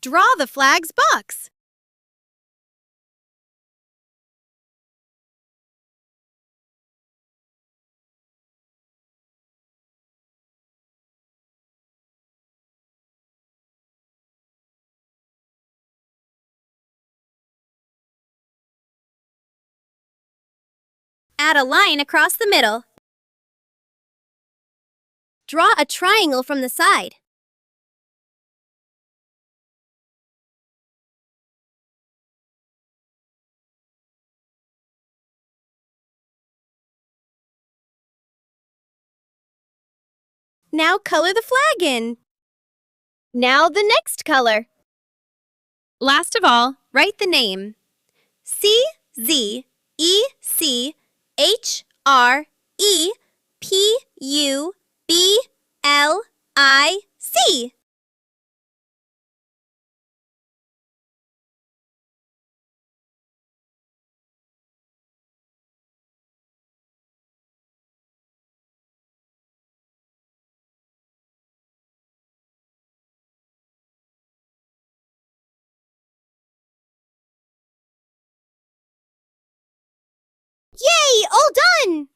Draw the flag's box. Add a line across the middle. Draw a triangle from the side. Now color the flag in. Now the next color. Last of all, write the name. CZECHREPUBLIC. Yay! All done!